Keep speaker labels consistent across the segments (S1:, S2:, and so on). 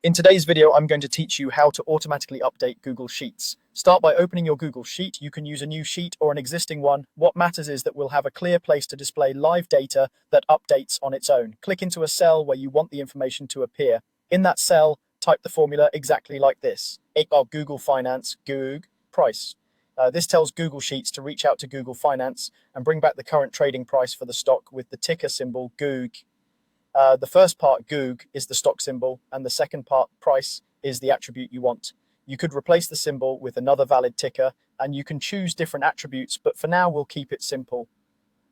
S1: In today's video, I'm going to teach you how to automatically update Google Sheets. Start by opening your Google Sheet. You can use a new sheet or an existing one. What matters is that we'll have a clear place to display live data that updates on its own. Click into a cell where you want the information to appear. In that cell, type the formula exactly like this. Google Finance, Goog, price. This tells Google Sheets to reach out to Google Finance and bring back the current trading price for the stock with the ticker symbol Goog. The first part, Goog, is the stock symbol, and the second part, price, is the attribute you want. You could replace the symbol with another valid ticker, and you can choose different attributes, but for now we'll keep it simple.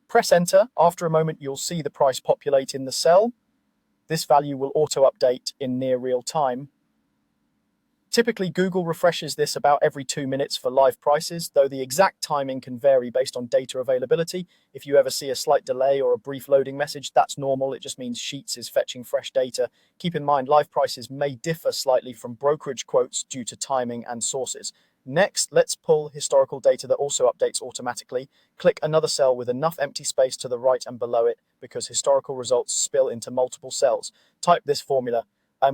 S1: Press enter. After a moment, you'll see the price populate in the cell. This value will auto-update in near real time. Typically, Google refreshes this about every 2 minutes for live prices, though the exact timing can vary based on data availability. If you ever see a slight delay or a brief loading message, that's normal. It just means Sheets is fetching fresh data. Keep in mind, live prices may differ slightly from brokerage quotes due to timing and sources. Next, let's pull historical data that also updates automatically. Click another cell with enough empty space to the right and below it, because historical results spill into multiple cells. Type this formula.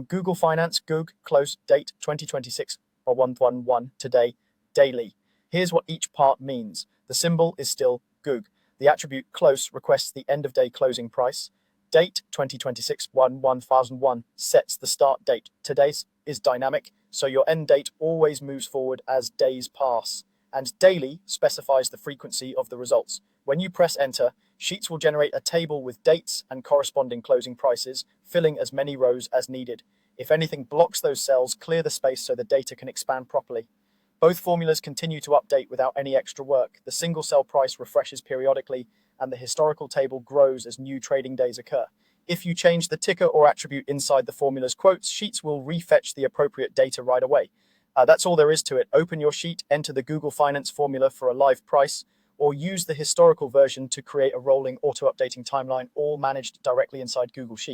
S1: Google Finance, Goog, close, date 2026 or 111 today, daily. Here's what each part means. The symbol is still Goog. The attribute close requests the end of day closing price. Date 2026 1001 sets the start date. Today's is dynamic, so your end date always moves forward as days pass. And daily specifies the frequency of the results. When you press enter, Sheets will generate a table with dates and corresponding closing prices, filling as many rows as needed. If anything blocks those cells, clear the space so the data can expand properly. Both formulas continue to update without any extra work. The single cell price refreshes periodically, and the historical table grows as new trading days occur. If you change the ticker or attribute inside the formula's quotes, Sheets will refetch the appropriate data right away. That's all there is to it. Open your sheet, enter the Google Finance formula for a live price, or use the historical version to create a rolling auto-updating timeline, all managed directly inside Google Sheets.